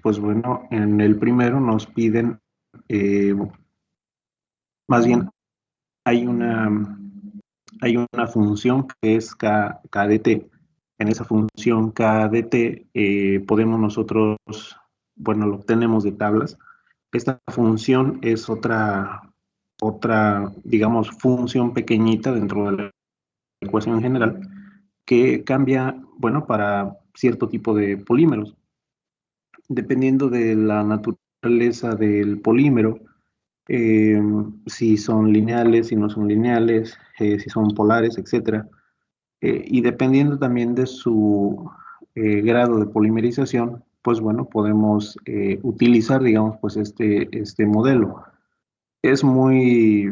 pues bueno, en el primero nos piden, más bien, hay una, hay una función que es KDT. En esa función KDT podemos nosotros, bueno, lo obtenemos de tablas. Esta función es otra, digamos, función pequeñita dentro de la ecuación general que cambia, bueno, para cierto tipo de polímeros. Dependiendo de la naturaleza del polímero, eh, si son lineales, si no son lineales, si son polares, etcétera. Y dependiendo también de su grado de polimerización, pues bueno, podemos utilizar, digamos, pues este modelo. Es muy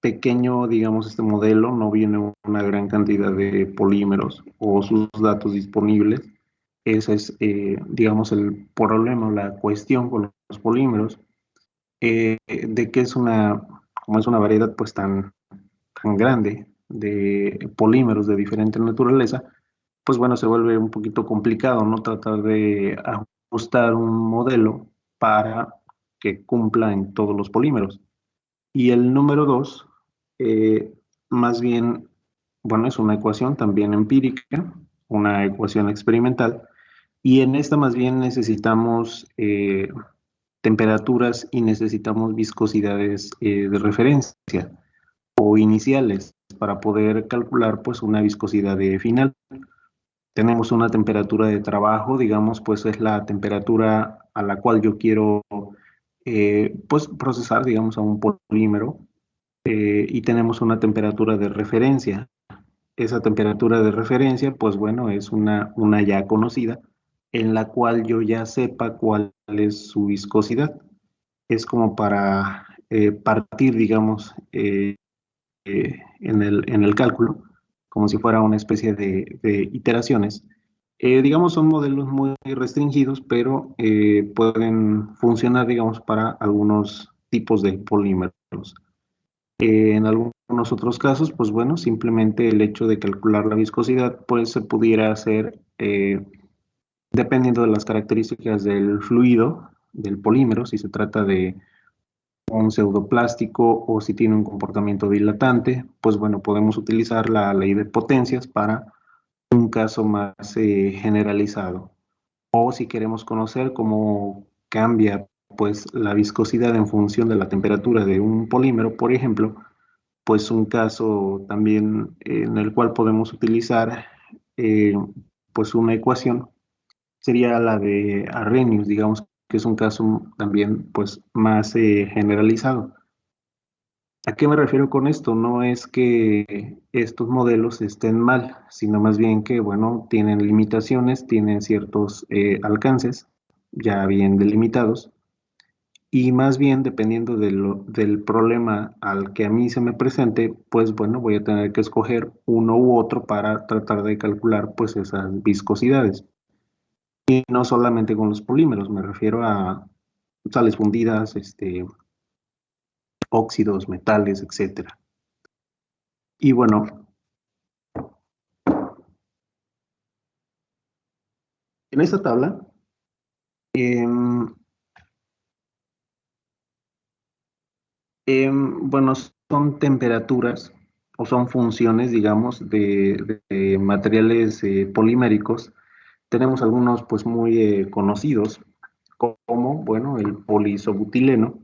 pequeño, digamos, este modelo, no viene una gran cantidad de polímeros o sus datos disponibles. Ese es, digamos, el problema, la cuestión con los polímeros, de que como es una variedad pues tan grande de polímeros de diferente naturaleza, pues bueno, se vuelve un poquito complicado, ¿no? Tratar de ajustar un modelo para que cumpla en todos los polímeros. Y el número dos, eh, más bien, bueno, es una ecuación también empírica, una ecuación experimental, y en esta más bien necesitamos temperaturas y necesitamos viscosidades de referencia o iniciales para poder calcular pues una viscosidad de final. Tenemos una temperatura de trabajo, digamos, pues es la temperatura a la cual yo quiero pues procesar, digamos, a un polímero, y tenemos una temperatura de referencia. Esa temperatura de referencia, pues bueno, es una ya conocida, en la cual yo ya sepa cuál es su viscosidad. Es como para partir, digamos, en el cálculo, como si fuera una especie de iteraciones. Digamos, son modelos muy restringidos, pero pueden funcionar, digamos, para algunos tipos de polímeros. En algunos otros casos, pues bueno, simplemente el hecho de calcular la viscosidad, pues se pudiera hacer dependiendo de las características del fluido, del polímero, si se trata de un pseudoplástico o si tiene un comportamiento dilatante, pues bueno, podemos utilizar la ley de potencias para un caso más generalizado. O si queremos conocer cómo cambia pues la viscosidad en función de la temperatura de un polímero, por ejemplo, pues un caso también en el cual podemos utilizar eh, pues una ecuación sería la de Arrhenius, digamos que es un caso también pues más generalizado. ¿A qué me refiero con esto? No es que estos modelos estén mal, sino más bien que, bueno, tienen limitaciones, tienen ciertos alcances ya bien delimitados, y más bien dependiendo del problema al que a mí se me presente, pues bueno, voy a tener que escoger uno u otro para tratar de calcular pues esas viscosidades. Y no solamente con los polímeros, me refiero a sales fundidas, óxidos, metales, etcétera. Y bueno, en esta tabla, em, bueno, son temperaturas o son funciones, digamos, de materiales poliméricos. Tenemos algunos pues muy conocidos, como, bueno, el poliisobutileno,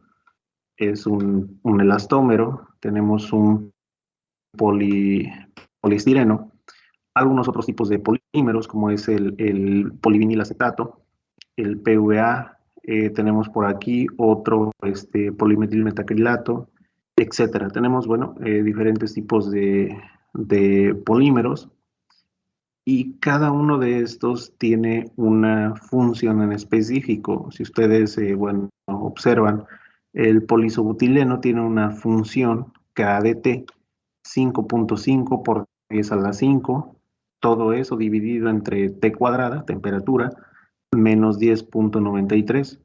es un elastómero. Tenemos un poli, poliestireno, algunos otros tipos de polímeros, como es el polivinilacetato, el PVA, tenemos por aquí otro polimetilmetacrilato, etcétera. Tenemos, bueno, diferentes tipos de polímeros, y cada uno de estos tiene una función en específico. Si ustedes, bueno, observan, el poliisobutileno tiene una función KDT 5.5 por 10 a la 5, todo eso dividido entre T cuadrada, temperatura, menos 10.93,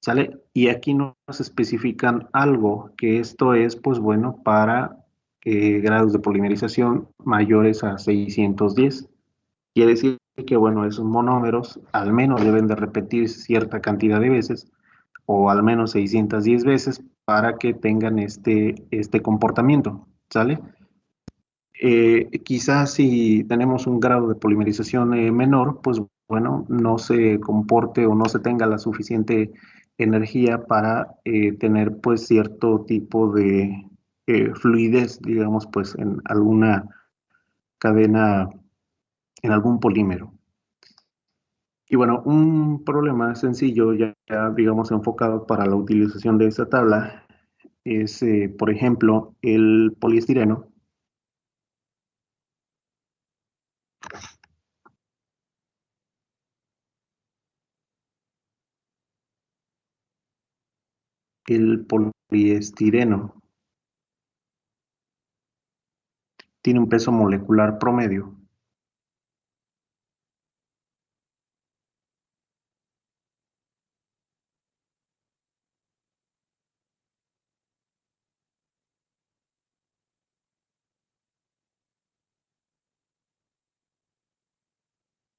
¿sale? Y aquí nos especifican algo, que esto es, pues bueno, para grados de polimerización mayores a 610. Quiere decir que, bueno, esos monómeros al menos deben de repetir cierta cantidad de veces, o al menos 610 veces, para que tengan este comportamiento, ¿sale? Quizás si tenemos un grado de polimerización menor, pues bueno, no se comporte o no se tenga la suficiente energía para tener pues cierto tipo de fluidez, digamos, pues en alguna cadena, en algún polímero. Y bueno, un problema sencillo ya, digamos enfocado para la utilización de esta tabla es, por ejemplo, el poliestireno. El poliestireno tiene un peso molecular promedio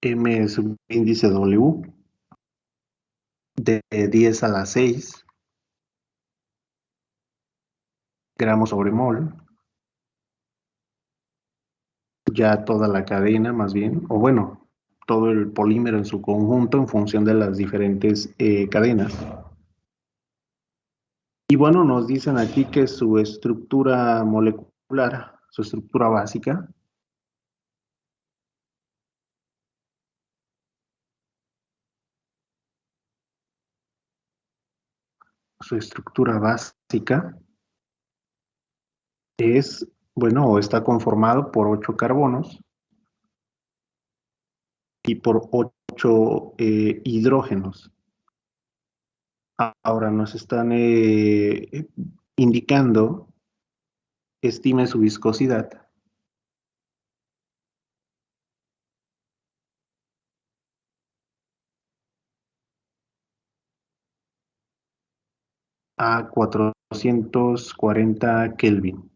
M subíndice W de 10 a la 6 gramos sobre mol, ya toda la cadena más bien, o bueno, todo el polímero en su conjunto en función de las diferentes cadenas. Y bueno, nos dicen aquí que su estructura molecular, su estructura básica, su estructura básica es, bueno, o está conformado por 8 carbonos y por 8 hidrógenos. Ahora nos están indicando, estime su viscosidad a 440 Kelvin.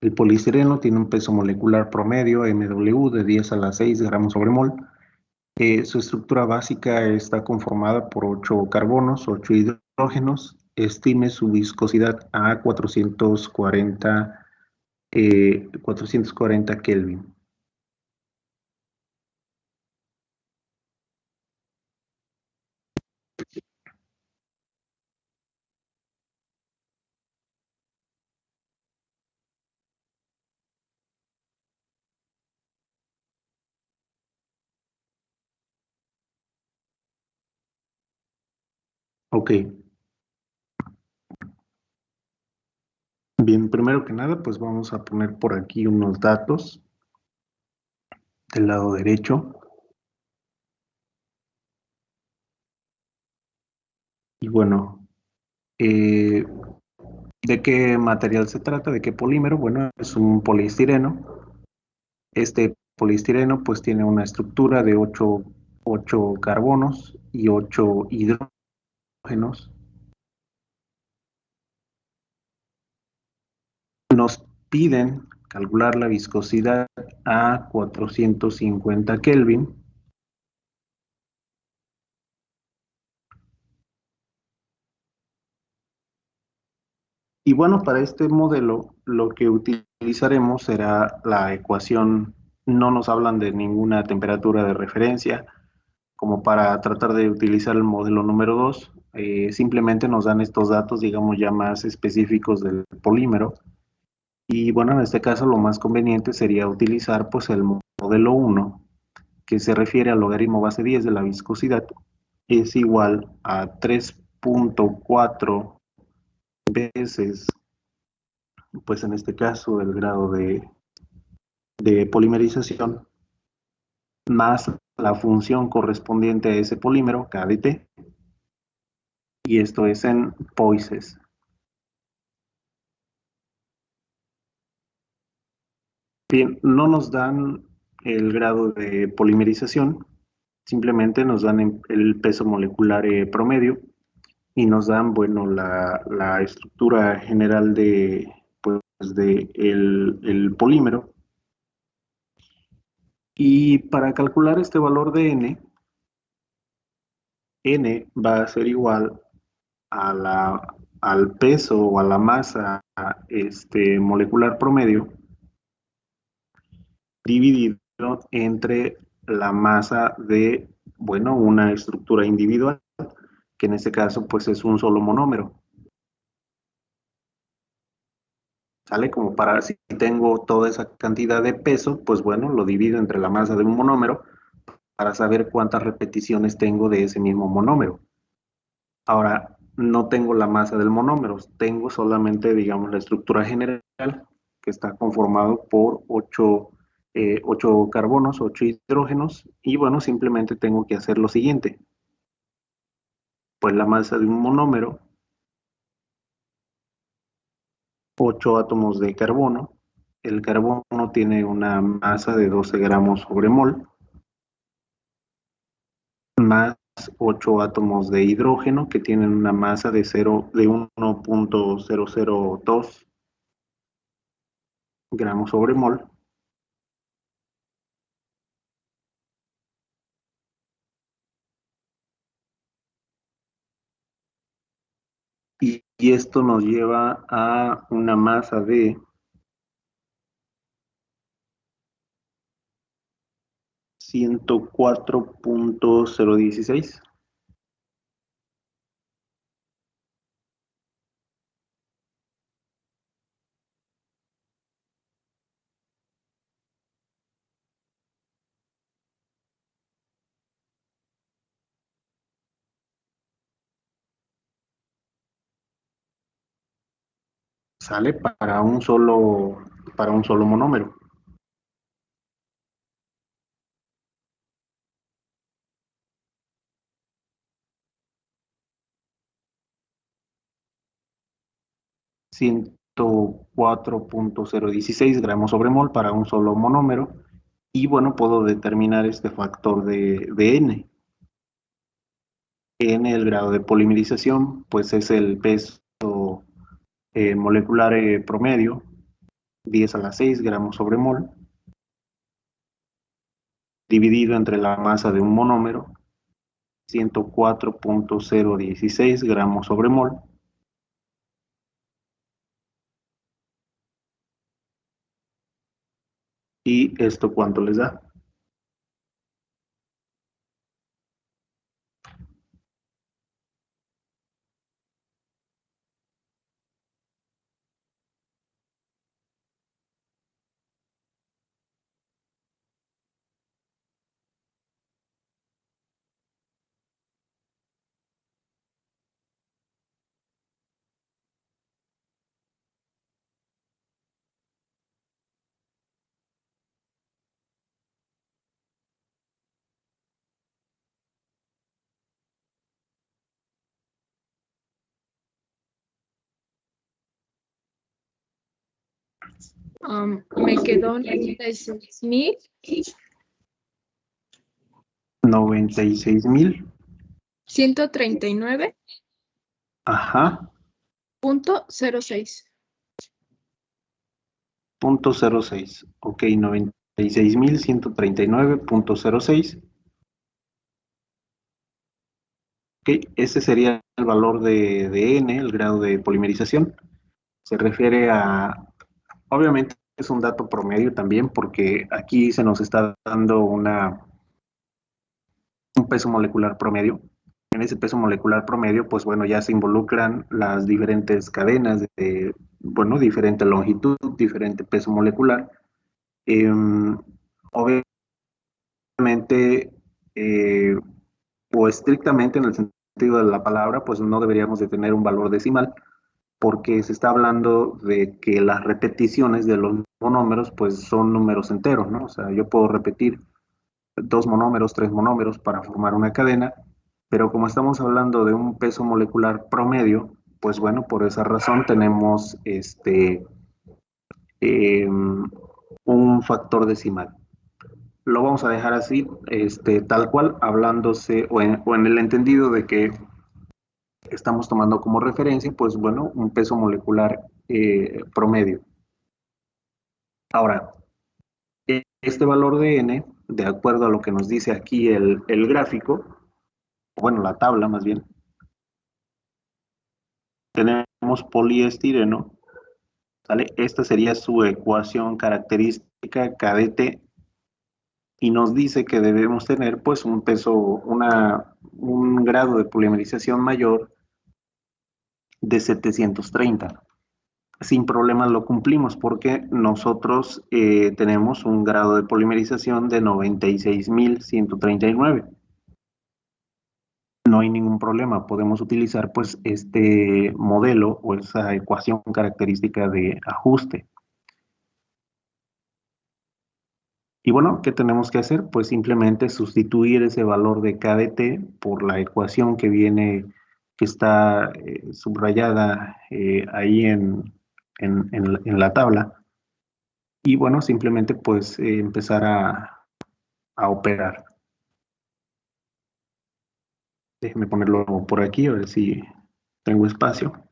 El poliestireno tiene un peso molecular promedio, MW, de 10 a la 6 gramos sobre mol. Su estructura básica está conformada por 8 carbonos, 8 hidrógenos. Estime su viscosidad a 440 Kelvin. Ok, bien, primero que nada, pues vamos a poner por aquí unos datos del lado derecho. Y bueno, eh, ¿de qué material se trata? ¿De qué polímero? Bueno, es un poliestireno. Este poliestireno pues tiene una estructura de 8 carbonos y 8 hidrógenos. Nos piden calcular la viscosidad a 450 Kelvin. Y bueno, para este modelo lo que utilizaremos será la ecuación, no nos hablan de ninguna temperatura de referencia, como para tratar de utilizar el modelo número 2, simplemente nos dan estos datos, digamos, ya más específicos del polímero. Y bueno, en este caso lo más conveniente sería utilizar pues el modelo 1, que se refiere al logaritmo base 10 de la viscosidad, es igual a 3.4 veces, pues en este caso, el grado de polimerización, más la función correspondiente a ese polímero, KdT, y esto es en Poises. Bien, no nos dan el grado de polimerización, simplemente nos dan el peso molecular promedio y nos dan, bueno, la estructura general de, pues, de el polímero. Y para calcular este valor de n va a ser igual al peso o a la masa molecular promedio dividido entre la masa de, bueno, una estructura individual, que en este caso pues es un solo monómero. ¿Sale? Como para si tengo toda esa cantidad de peso, pues bueno, lo divido entre la masa de un monómero para saber cuántas repeticiones tengo de ese mismo monómero. Ahora, no tengo la masa del monómero, tengo solamente, digamos, la estructura general, que está conformado por 8 carbonos, 8 hidrógenos, y bueno, simplemente tengo que hacer lo siguiente. Pues la masa de un monómero, 8 átomos de carbono. El carbono tiene una masa de 12 gramos sobre mol, más 8 átomos de hidrógeno que tienen una masa de 1.002 gramos sobre mol. Y esto nos lleva a una masa de 104.016. Sale para un solo monómero. Ciento cuatro punto cero dieciséis gramos sobre mol para un solo monómero. Y bueno, puedo determinar este factor de n. N, el grado de polimerización, pues es el peso molecular promedio, 10 a la 6 gramos sobre mol, dividido entre la masa de un monómero, 104.016 gramos sobre mol. ¿Y esto cuánto les da? Me quedó 96.000. 96.000. 139.06. Ajá. Punto 06. Ok, 96.139.06. Ok, ese sería el valor de n, el grado de polimerización. Se refiere a, obviamente es un dato promedio también, porque aquí se nos está dando un peso molecular promedio. En ese peso molecular promedio, pues bueno, ya se involucran las diferentes cadenas de, bueno, diferente longitud, diferente peso molecular. Obviamente, o estrictamente en el sentido de la palabra, pues no deberíamos de tener un valor decimal, porque se está hablando de que las repeticiones de los monómeros, pues son números enteros, ¿no? O sea, yo puedo repetir 2 monómeros, 3 monómeros para formar una cadena, pero como estamos hablando de un peso molecular promedio, pues bueno, por esa razón tenemos un factor decimal. lo vamos a dejar así, tal cual, hablándose o en el entendido de que estamos tomando como referencia, pues bueno, un peso molecular promedio. Ahora, este valor de n, de acuerdo a lo que nos dice aquí el gráfico, bueno, la tabla más bien, tenemos poliestireno, ¿sale? Esta sería su ecuación característica KdT y nos dice que debemos tener pues un peso, un grado de polimerización mayor de 730. Sin problemas lo cumplimos porque nosotros tenemos un grado de polimerización de 96.139. No hay ningún problema, podemos utilizar pues este modelo o esa ecuación característica de ajuste. Y bueno, ¿qué tenemos que hacer? Pues simplemente sustituir ese valor de KdT por la ecuación que viene, que está subrayada ahí en la tabla. Y bueno, simplemente pues empezar a operar. Déjenme ponerlo por aquí, a ver si tengo espacio.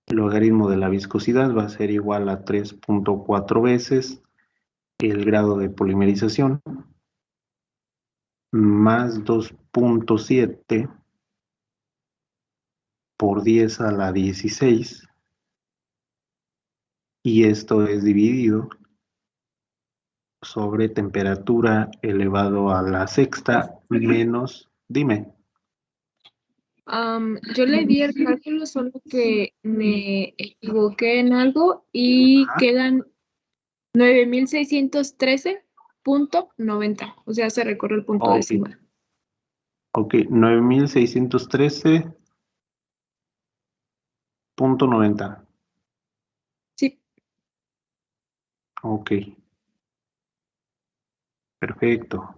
El logaritmo de la viscosidad va a ser igual a 3.4 veces el grado de polimerización más 2.7 por 10 a la 16 y esto es dividido sobre temperatura elevado a la sexta menos, dime. Yo le di el cálculo, solo que me equivoqué en algo y Ajá. quedan 9613.90. O sea, se recorre el punto Ok, decimal. ok, 9613.90. Sí, Ok, perfecto.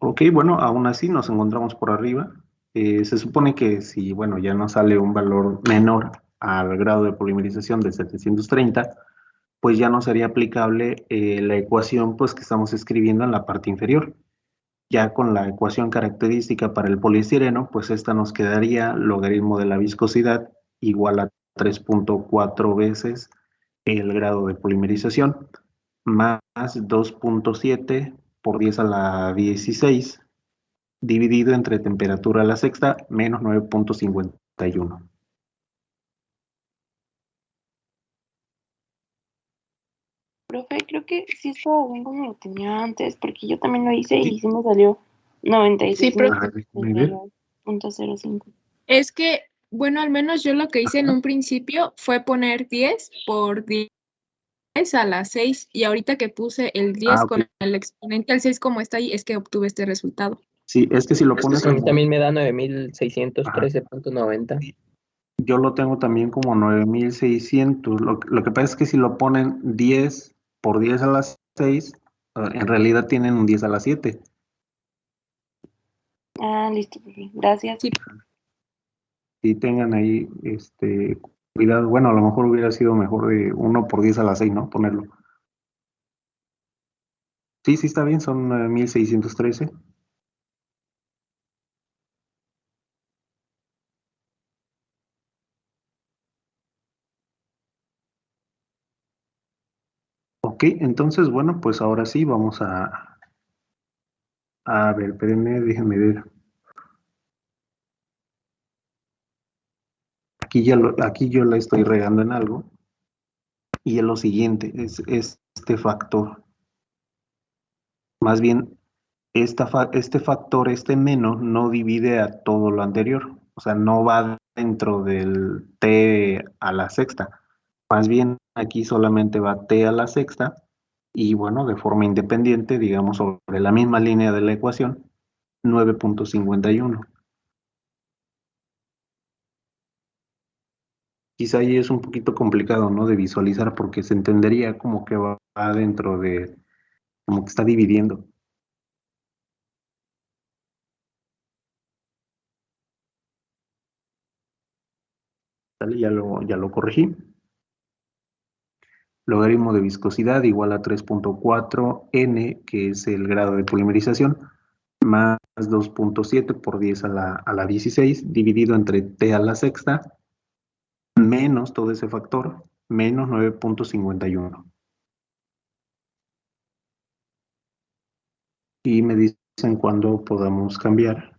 Ok, bueno, aún así nos encontramos por arriba. Se supone que si, bueno, ya nos sale un valor menor al grado de polimerización de 730, pues ya no sería aplicable la ecuación pues, que estamos escribiendo en la parte inferior. Ya con la ecuación característica para el poliestireno, pues esta nos quedaría logaritmo de la viscosidad igual a 3.4 veces el grado de polimerización más 2.7 por 10 a la 16 dividido entre temperatura a la sexta menos 9.51. Profe, creo que sí estaba bien como lo tenía antes, porque yo también lo hice Sí. y sí me salió sí, profe. 96.9.05. Es que, bueno, al menos yo lo que hice en un principio fue poner 10 por 10 a las 6 y ahorita que puse el 10 Ok. con el exponente al 6 como está ahí, es que obtuve este resultado. Sí, es que si lo pones A mí como, también me da ajá, 9613.90. yo lo tengo también como 9600. Lo que pasa es que si lo ponen 10 por 10 a las 6, en realidad tienen un 10 a las 7. Ah, listo, profe. Gracias. Sí, Si tengan ahí cuidado, bueno, a lo mejor hubiera sido mejor de 1 por 10 a las 6, ¿no? Ponerlo. Sí, sí está bien, son 1613. Ok, entonces, bueno, pues ahora sí vamos a ver, espérenme, déjenme ver. Aquí yo la estoy regando en algo y es lo siguiente, es este factor. Más bien, este factor, este menos, no divide a todo lo anterior. O sea, no va dentro del t a la sexta. Más bien, aquí solamente va t a la sexta y bueno, de forma independiente, digamos, sobre la misma línea de la ecuación, 9.51. Quizá ahí es un poquito complicado, ¿no? De visualizar porque se entendería como que va dentro de, como que está dividiendo. ¿Sale? Ya lo corregí. Logaritmo de viscosidad igual a 3.4 n, que es el grado de polimerización, más 2.7 por 10 a la 16, dividido entre t a la sexta, menos todo ese factor, menos 9.51. Y me dicen cuándo podamos cambiar.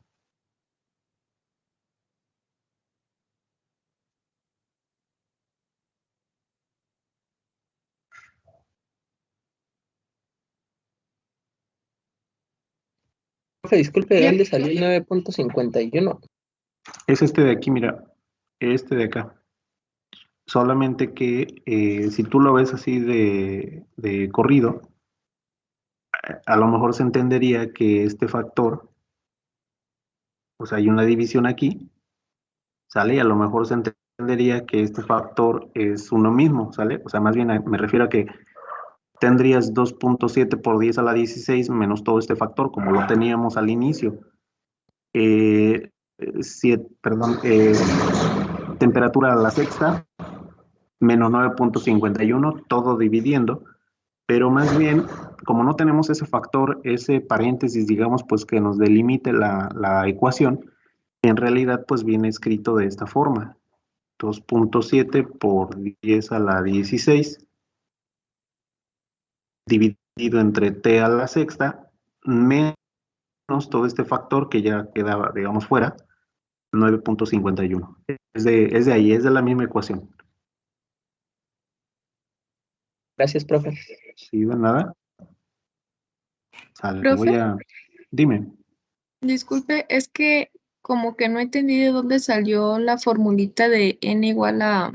Profe, disculpe, ¿de Ya. dónde salió el 9.51? Es este de aquí, mira, este de acá. Solamente que si tú lo ves así de corrido, a lo mejor se entendería que este factor, o sea, hay una división aquí, ¿sale? Y a lo mejor se entendería que este factor es uno mismo, ¿sale? O sea, más bien me refiero a que tendrías 2.7 por 10 a la 16 menos todo este factor, como lo teníamos al inicio. Perdón, temperatura a la sexta, menos 9.51, todo dividiendo, pero más bien, como no tenemos ese factor, ese paréntesis, digamos, pues que nos delimite la ecuación, en realidad pues viene escrito de esta forma, 2.7 por 10 a la 16, dividido entre t a la sexta, menos todo este factor que ya quedaba, digamos, fuera, 9.51. Es de ahí, es de la misma ecuación. Gracias, profe. Sí, de nada. Sale, Profe, Dime. disculpe, es que como que no entendí de dónde salió la formulita de n igual a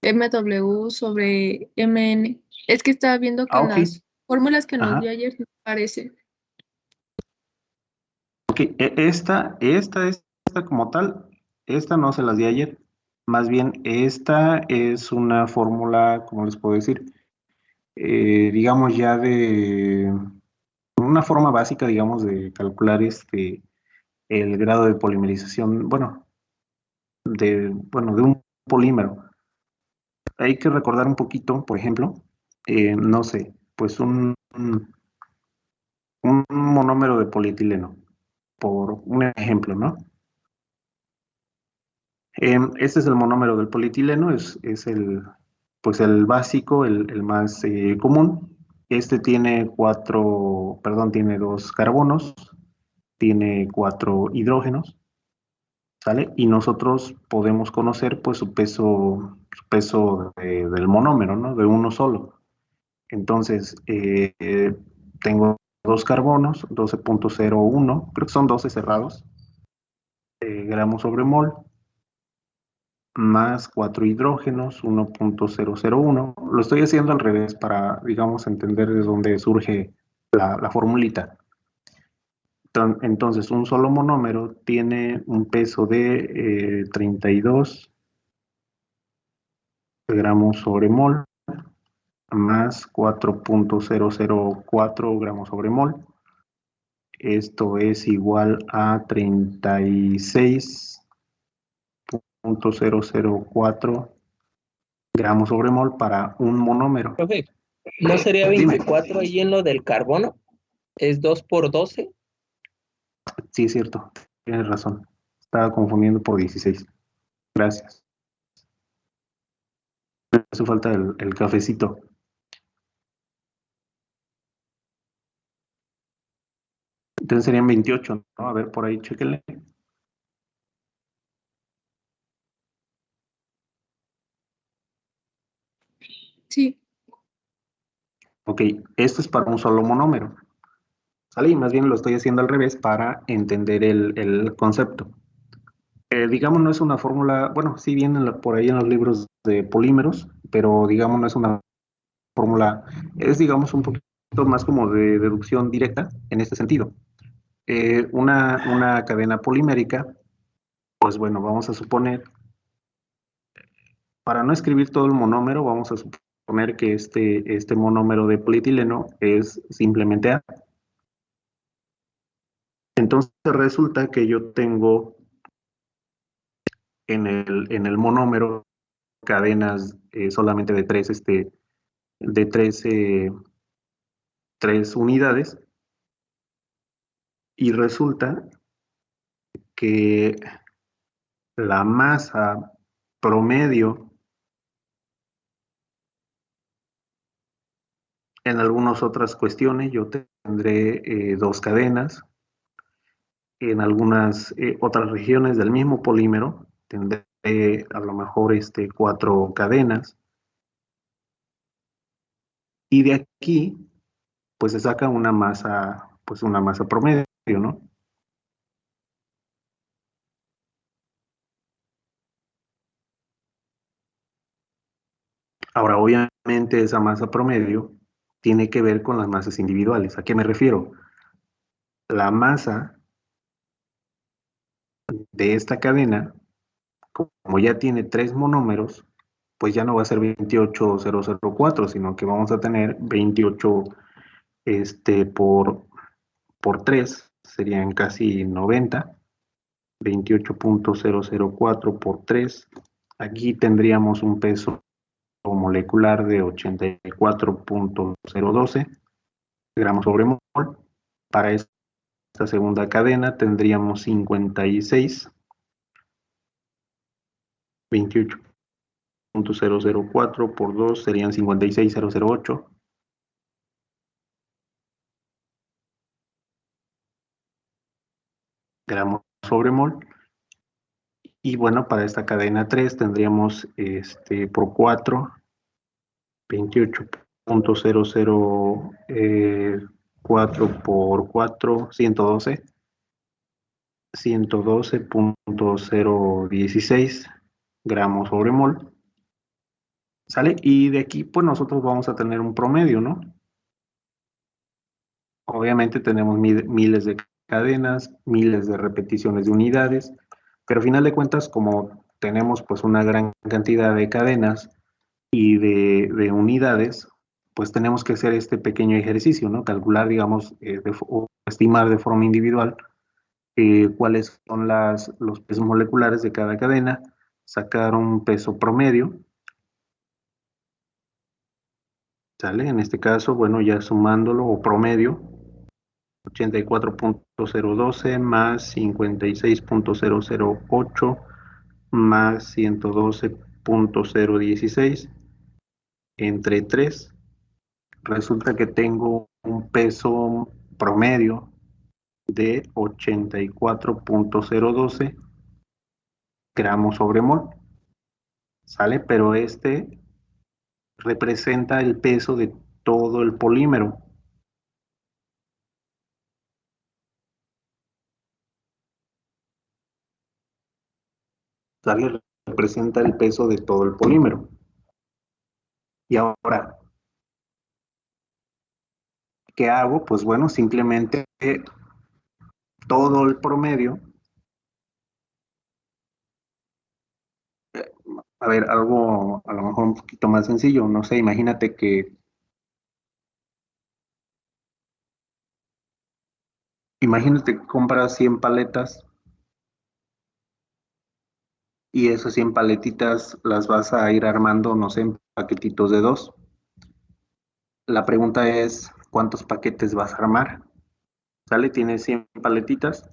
mw sobre mn. Es que estaba viendo que en Ok. las fórmulas que nos Ajá. dio ayer no aparece. Ok, esta como tal, esta no se las di ayer. Más bien, esta es una fórmula, ¿cómo les puedo decir? Digamos ya de una forma básica, digamos, de calcular el grado de polimerización, bueno, de un polímero. Hay que recordar un poquito, por ejemplo, no sé, pues un monómero de polietileno, por un ejemplo, ¿no? Este es el monómero del polietileno, es pues el básico, el más común. Este tiene tiene 2 carbonos, tiene 4 hidrógenos, ¿sale? Y nosotros podemos conocer pues su peso del monómero, ¿no? De uno solo. Entonces, tengo 2 carbonos, 12.01, creo que son 12 cerrados, gramos sobre mol, más 4 hidrógenos, 1.001. Lo estoy haciendo al revés para, digamos, entender de dónde surge la formulita. Entonces, un solo monómero tiene un peso de 32 gramos sobre mol, más 4.004 gramos sobre mol. Esto es igual a 36.004 gramos sobre mol para un monómero. Profe, ¿no sería Dime. 24 ahí en lo del carbono? ¿Es 2 por 12? Sí, es cierto, tienes razón. Estaba confundiendo por 16. Gracias. Me hace falta el cafecito. Entonces serían 28, ¿no? A ver, por ahí, chéquenle. Sí, Ok, esto es para un solo monómero. ¿Sale? Y más bien lo estoy haciendo al revés para entender el concepto. Digamos, no es una fórmula, bueno, sí viene por ahí en los libros de polímeros, pero digamos, no es una fórmula, es digamos un poquito más como de deducción directa en este sentido. Una cadena polimérica, pues bueno, vamos a suponer, para no escribir todo el monómero, vamos a suponer que este monómero de polietileno es simplemente A. Entonces resulta que yo tengo en el monómero cadenas solamente de 3 de 3 unidades, y resulta que la masa promedio en algunas otras cuestiones, yo tendré 2 cadenas. En algunas otras regiones del mismo polímero tendré a lo mejor 4 cadenas. Y de aquí, pues se saca una masa promedio, ¿no? Ahora, obviamente, esa masa promedio tiene que ver con las masas individuales. ¿A qué me refiero? La masa de esta cadena, como ya tiene 3 monómeros, pues ya no va a ser 28004, sino que vamos a tener 28 por 3, serían casi 90, 28.004 por 3. Aquí tendríamos un peso molecular de 84.012 gramos sobre mol. Para esta segunda cadena tendríamos 56, 28.004 por 2 serían 56.008. Gramos sobre mol. Y bueno, para esta cadena 3 tendríamos por 4, 28.004 por 4, 112, 112.016 gramos sobre mol. ¿Sale? Y de aquí, pues nosotros vamos a tener un promedio, ¿no? Obviamente tenemos miles de cadenas, miles de repeticiones de unidades, pero al final de cuentas, como tenemos pues una gran cantidad de cadenas y de unidades, pues tenemos que hacer este pequeño ejercicio, ¿no? Calcular, digamos, o estimar de forma individual cuáles son los pesos moleculares de cada cadena, sacar un peso promedio, ¿sale? En este caso, bueno, ya sumándolo o promedio, 84.012 más 56.008 más 112.016 entre 3, resulta que tengo un peso promedio de 84.012 gramos sobre mol, ¿sale? Pero representa el peso de todo el polímero. ¿Sale? Representa el peso de todo el polímero. Y ahora, ¿qué hago? Pues bueno, simplemente todo el promedio. A ver, algo a lo mejor un poquito más sencillo, no sé, imagínate que compras 100 paletas y esas 100 paletitas las vas a ir armando, no sé, en paquetitos de 2. La pregunta es, ¿cuántos paquetes vas a armar? ¿Sale? Tienes 100 paletitas.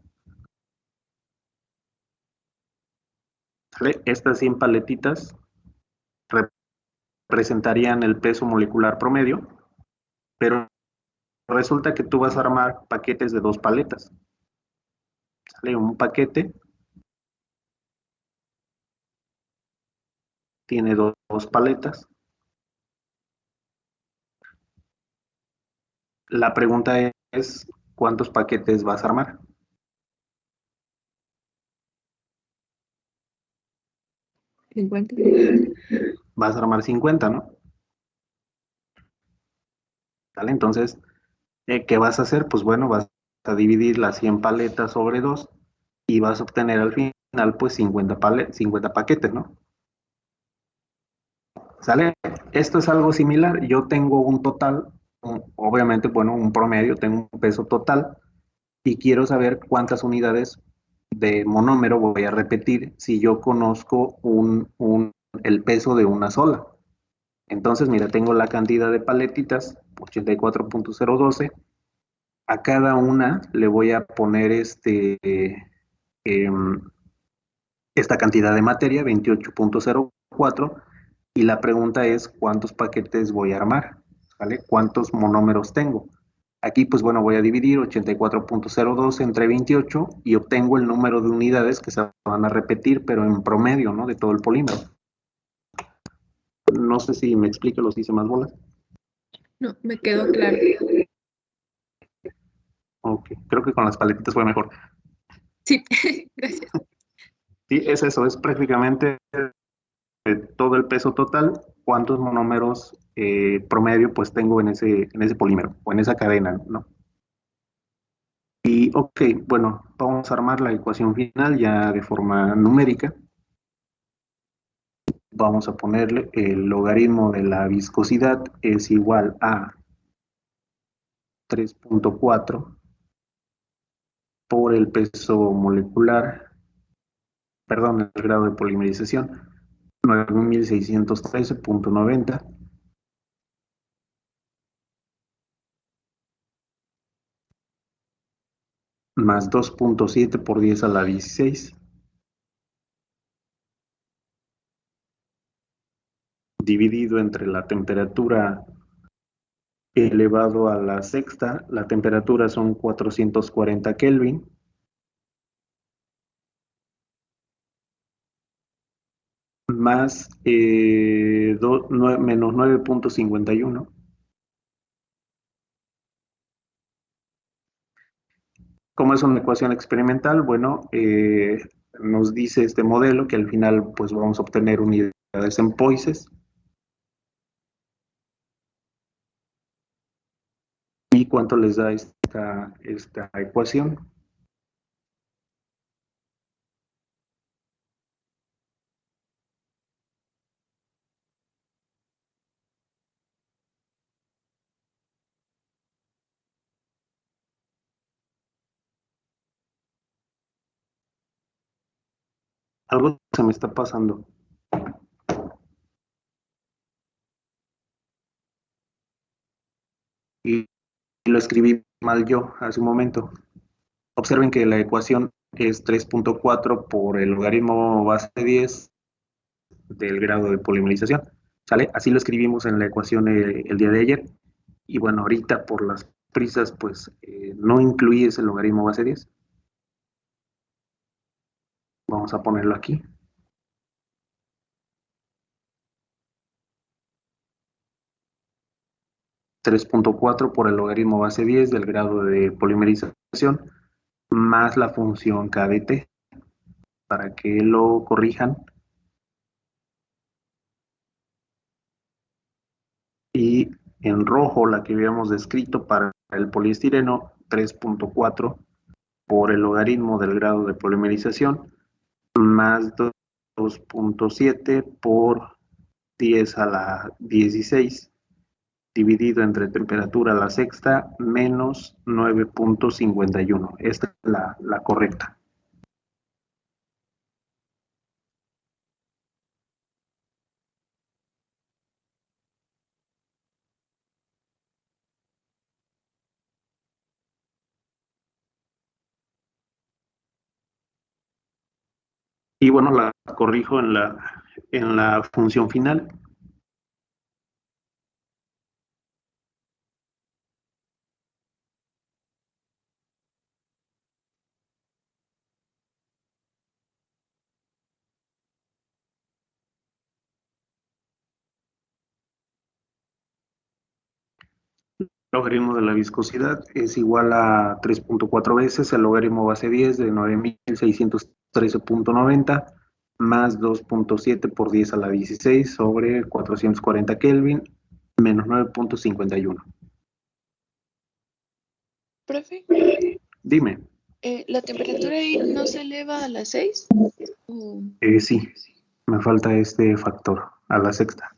¿Sale? Estas 100 paletitas representarían el peso molecular promedio, pero resulta que tú vas a armar paquetes de 2 paletas. ¿Sale? Un paquete tiene 2 paletas. La pregunta es, ¿cuántos paquetes vas a armar? ¿50? Vas a armar 50, ¿no? ¿Sale? Entonces, ¿qué vas a hacer? Pues bueno, vas a dividir las 100 paletas sobre 2 y vas a obtener al final pues 50 paquetes, ¿no? ¿Sale? Esto es algo similar. Yo tengo un total, obviamente, bueno, un promedio, tengo un peso total y quiero saber cuántas unidades de monómero voy a repetir si yo conozco el peso de una sola. Entonces, mira, tengo la cantidad de paletitas, 84.012. A cada una le voy a poner esta cantidad de materia, 28.04, y la pregunta es, ¿cuántos paquetes voy a armar? ¿Vale? ¿Cuántos monómeros tengo? Aquí, pues bueno, voy a dividir 84.02 entre 28 y obtengo el número de unidades que se van a repetir, pero en promedio, ¿no? De todo el polímero. No sé si me explico, los hice más bolas. No, me quedó claro. Ok, creo que con las paletitas fue mejor. Sí, gracias. Sí, es eso, es prácticamente todo el peso total, cuántos monómeros promedio pues tengo en ese polímero o en esa cadena, ¿no? Y ok, bueno, vamos a armar la ecuación final ya de forma numérica. Vamos a ponerle el logaritmo de la viscosidad es igual a 3.4 por el peso molecular, perdón, el grado de polimerización, 9613.90 más 2.7 por 10 a la 16 dividido entre la temperatura elevado a la sexta, la temperatura son 440 Kelvin, más menos 9.51. Como es una ecuación experimental, bueno, nos dice este modelo que al final pues vamos a obtener unidades en poises. ¿Y cuánto les da esta ecuación? Algo se me está pasando. Y lo escribí mal yo hace un momento. Observen que la ecuación es 3.4 por el logaritmo base de 10 del grado de polimerización. ¿Sale? Así lo escribimos en la ecuación el día de ayer. Y bueno, ahorita por las prisas, pues no incluye ese logaritmo base 10. Vamos a ponerlo aquí. .4 por el logaritmo base 10 del grado de polimerización más la función KDT para que lo corrijan. Y en rojo la que habíamos descrito para el poliestireno, 3.4 por el logaritmo del grado de polimerización más 2.7 por 10 a la 16 dividido entre temperatura a la sexta menos 9.51. Esta es la correcta. Y bueno, la corrijo en la función final. El logaritmo de la viscosidad es igual a 3.4 veces el logaritmo base 10 de 9613.90 más 2.7 por 10 a la 16 sobre 440 Kelvin menos 9.51. Profe, Dime. ¿la temperatura ahí no se eleva a las 6? Sí, me falta este factor a la sexta.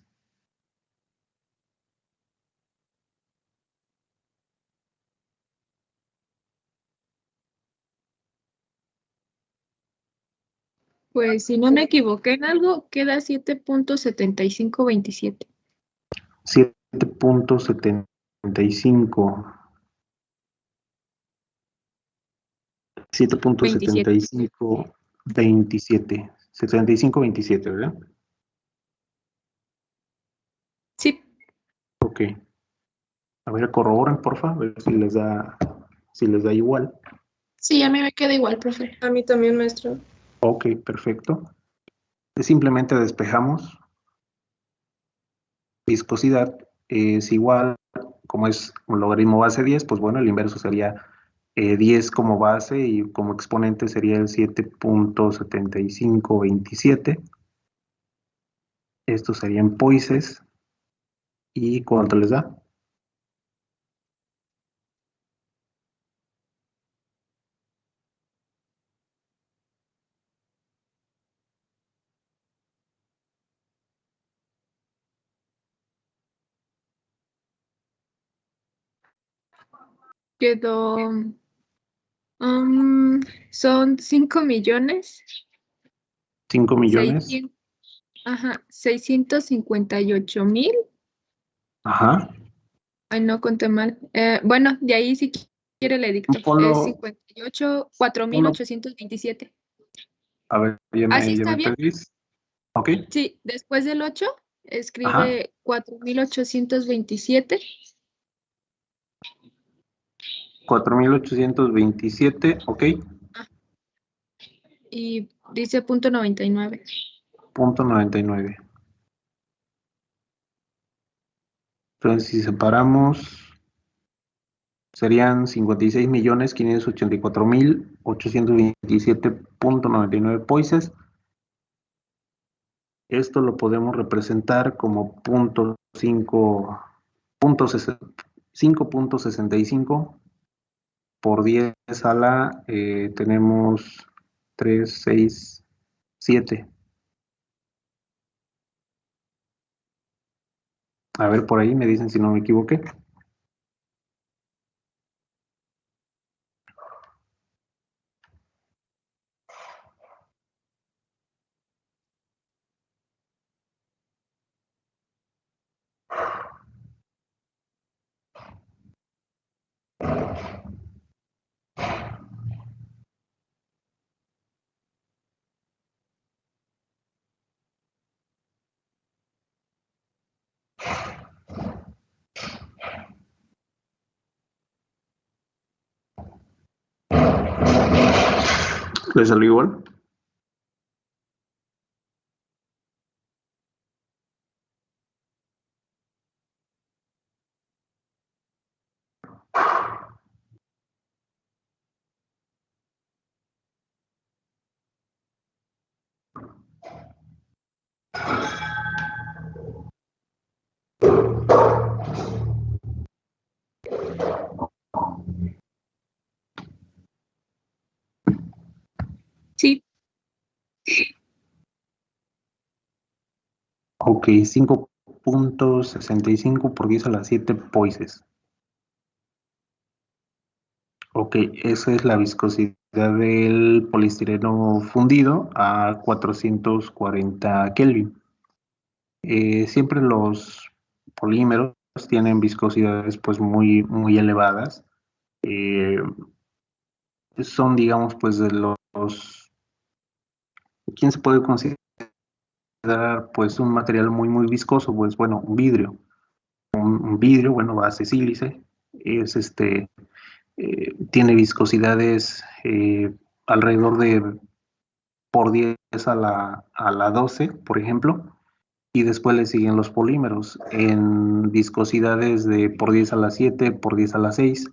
Pues si no me equivoqué en algo, queda 7.7527. 7.75. 7.75, 27. 75, 27, ¿verdad? Sí, Ok. A ver, corroboren, porfa, a ver si les da igual. Sí, a mí me queda igual, profe. A mí también, maestro. Ok, perfecto. Simplemente despejamos. Viscosidad es igual, como es un logaritmo base 10, pues bueno, el inverso sería 10 como base y como exponente sería el 7.7527. Estos serían poises. ¿Y cuánto les da? quedó. Son 5 millones. 5 millones. 600, ajá, 658,000. Ajá. Ay, no conté mal. Bueno, de ahí si quiere le dicto. Ponlo, Es 58, 4,827. a ver, ya ¿Así me está bien? perdí. Ok. Sí, después del 8 Ajá. escribe 4,827 4.827, ok. y dice .99. Punto 99. Entonces, si separamos, serían 56.584.827.99 poises. Esto lo podemos representar como 5.65 por 10 a la, tenemos 3, 6, 7. A ver, por ahí me dicen si no me equivoqué. ¿Les salió igual? Sí, Ok, 5.65 por 10 a la 7 poises. Ok, esa es la viscosidad del poliestireno fundido a 440 Kelvin. Siempre los polímeros tienen viscosidades pues muy, muy elevadas. Son, digamos, pues de los... ¿Quién se puede considerar pues un material muy, muy viscoso? Pues bueno, un vidrio. Un vidrio, bueno, base sílice, es tiene viscosidades alrededor de por 10 a la 12, por ejemplo, y después le siguen los polímeros en viscosidades de por 10 a la 7, por 10 a la 6,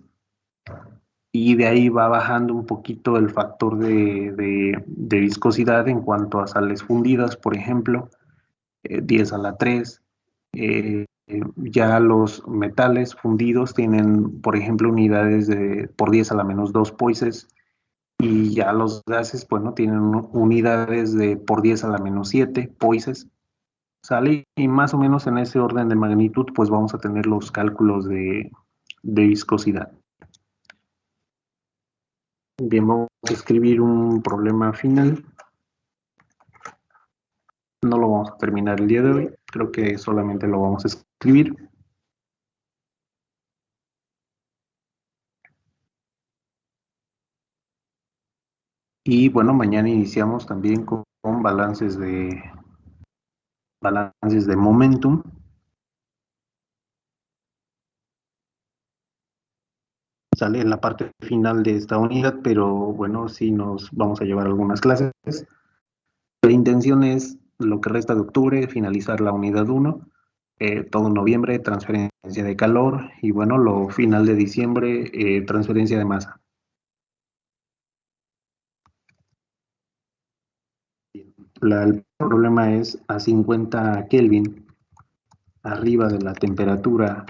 y de ahí va bajando un poquito el factor de viscosidad en cuanto a sales fundidas, por ejemplo, 10 a la 3. Ya los metales fundidos tienen, por ejemplo, unidades de por 10 a la menos 2 poises, y ya los gases, bueno, tienen unidades de por 10 a la menos 7 poises, ¿sale? Y más o menos en ese orden de magnitud, pues vamos a tener los cálculos de viscosidad. Bien, vamos a escribir un problema final. No lo vamos a terminar el día de hoy, creo que solamente lo vamos a escribir. Y bueno, mañana iniciamos también con balances de momentum. Sale en la parte final de esta unidad, pero bueno, sí nos vamos a llevar algunas clases. La intención es lo que resta de octubre, finalizar la unidad 1, todo noviembre, transferencia de calor, y bueno, lo final de diciembre, transferencia de masa. El problema es a 50 Kelvin, arriba de la temperatura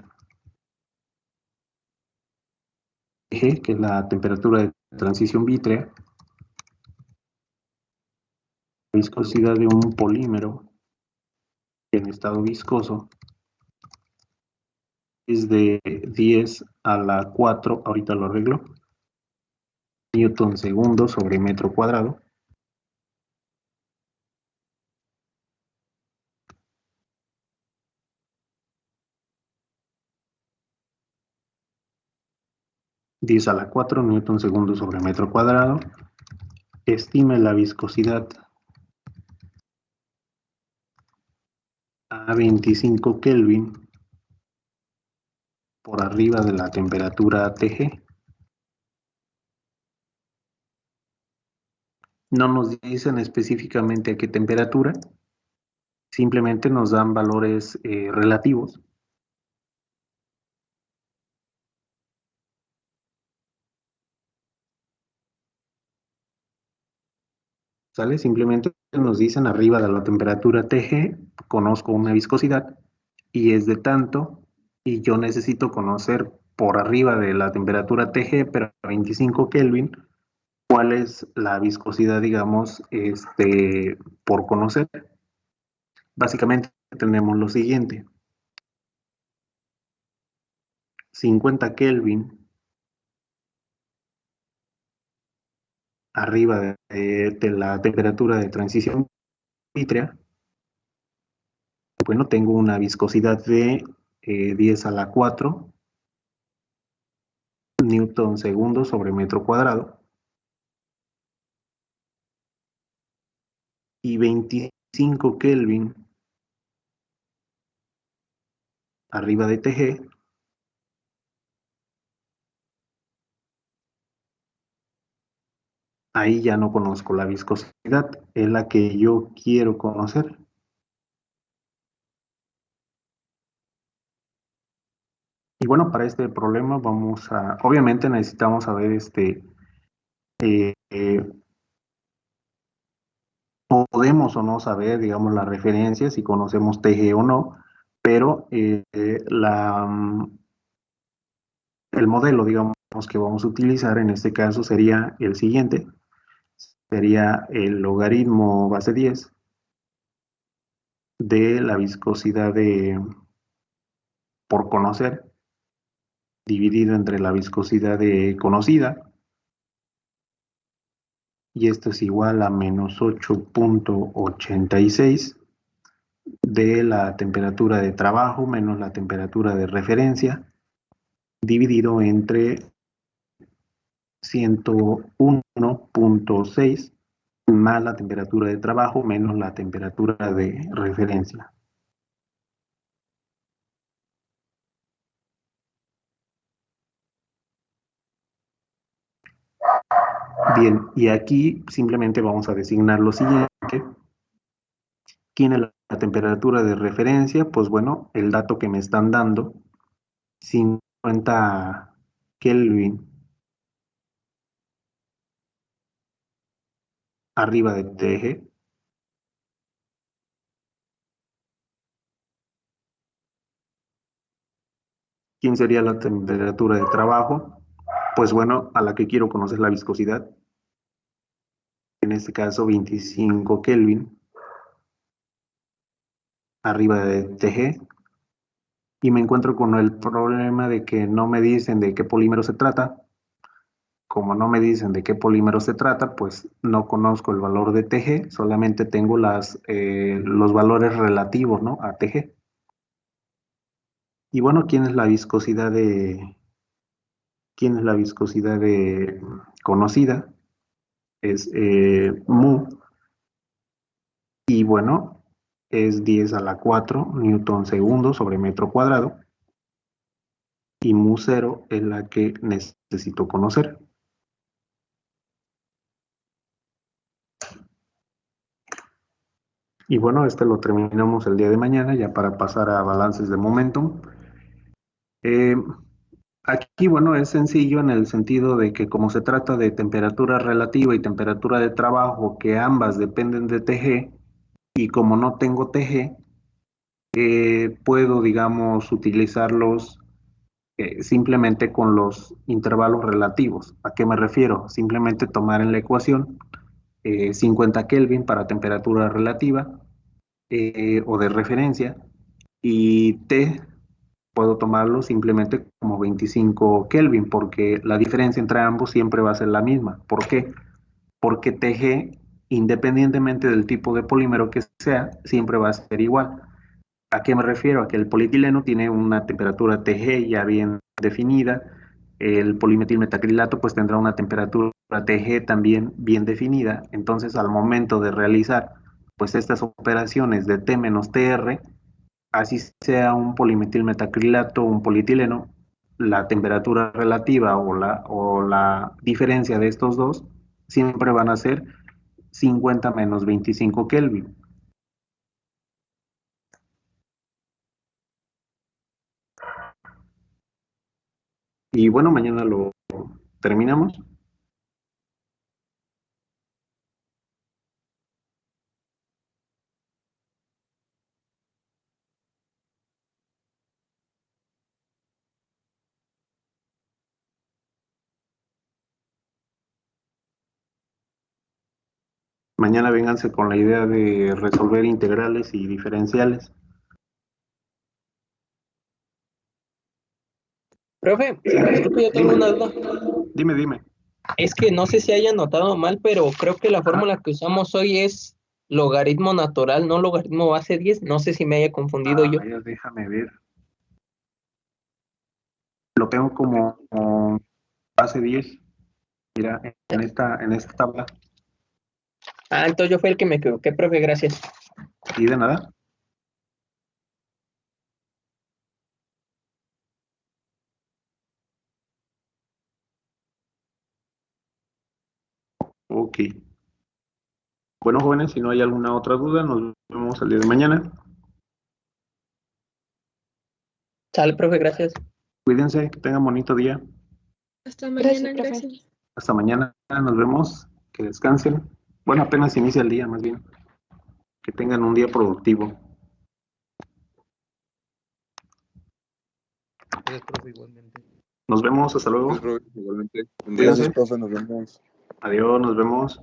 G, que es la temperatura de transición vítrea, la viscosidad de un polímero en estado viscoso es de 10 a la 4, ahorita lo arreglo, newton segundo sobre metro cuadrado. Diez a la 4 newton segundo sobre metro cuadrado. Estime la viscosidad a 25 Kelvin por arriba de la temperatura TG. No nos dicen específicamente a qué temperatura, simplemente nos dan valores relativos. ¿Sale? Simplemente nos dicen arriba de la temperatura TG, conozco una viscosidad y es de tanto, y yo necesito conocer por arriba de la temperatura TG, pero a 25 Kelvin, cuál es la viscosidad, digamos, por conocer. Básicamente tenemos lo siguiente: 50 Kelvin arriba de la temperatura de transición vítrea. Bueno, tengo una viscosidad de 10 a la 4 newton segundo sobre metro cuadrado. Y 25 Kelvin arriba de TG, ahí ya no conozco la viscosidad, es la que yo quiero conocer. Y bueno, para este problema vamos a, obviamente necesitamos saber podemos o no saber, digamos, la referencia, si conocemos TG o no, pero el modelo, digamos, que vamos a utilizar en este caso sería el siguiente: sería el logaritmo base 10 de la viscosidad por conocer, dividido entre la viscosidad conocida, y esto es igual a menos 8.86 de la temperatura de trabajo menos la temperatura de referencia, dividido entre 101.6 más la temperatura de trabajo menos la temperatura de referencia. Bien, y aquí simplemente vamos a designar lo siguiente. ¿Quién es la temperatura de referencia? Pues bueno, el dato que me están dando, 50 Kelvin arriba de TG. ¿Quién sería la temperatura de trabajo? Pues bueno, a la que quiero conocer la viscosidad. En este caso, 25 Kelvin arriba de TG. Y me encuentro con el problema de que no me dicen de qué polímero se trata. Como no me dicen de qué polímero se trata, pues no conozco el valor de TG, solamente tengo los valores relativos, ¿no?, a TG. Y bueno, ¿quién es la viscosidad de conocida? Es mu, y bueno, es 10 a la 4 newton segundo sobre metro cuadrado, y mu 0 es la que necesito conocer. Y bueno, este lo terminamos el día de mañana ya para pasar a balances de momentum. Aquí, bueno, es sencillo en el sentido de que como se trata de temperatura relativa y temperatura de trabajo, que ambas dependen de TG, y como no tengo TG, puedo, digamos, utilizarlos simplemente con los intervalos relativos. ¿A qué me refiero? Simplemente tomar en la ecuación 50 Kelvin para temperatura relativa o de referencia, y T puedo tomarlo simplemente como 25 Kelvin, porque la diferencia entre ambos siempre va a ser la misma. ¿Por qué? Porque TG, independientemente del tipo de polímero que sea, siempre va a ser igual. ¿A qué me refiero? A que el polietileno tiene una temperatura TG ya bien definida, el polimetilmetacrilato pues tendrá una temperatura TG también bien definida, entonces al momento de realizar pues estas operaciones de T menos TR, así sea un polimetilmetacrilato o un polietileno, la temperatura relativa o la diferencia de estos dos siempre van a ser 50 menos 25 Kelvin. Y bueno, mañana lo terminamos. Mañana vénganse con la idea de resolver integrales y diferenciales. Profe, disculpe, yo tengo una duda. Dime. Es que no sé si haya notado mal, pero creo que la fórmula que usamos hoy es logaritmo natural, no logaritmo base 10. No sé si me haya confundido yo. Ya déjame ver. Lo tengo como base 10. Mira, en esta tabla. Ah, entonces yo fui el que me equivoqué, profe, gracias. Y de nada. Ok. Bueno, jóvenes, si no hay alguna otra duda, nos vemos el día de mañana. Sale, profe, gracias. Cuídense, que tengan bonito día. Hasta Gracias, mañana, profe. gracias. Hasta mañana, nos vemos. Que descansen. Bueno, apenas inicia el día, más bien. Que tengan un día productivo. Gracias, profe, igualmente. Nos vemos, hasta luego. Gracias, profe, igualmente. Buen día. Cuídense. Gracias, profe, nos vemos. Adiós, nos vemos.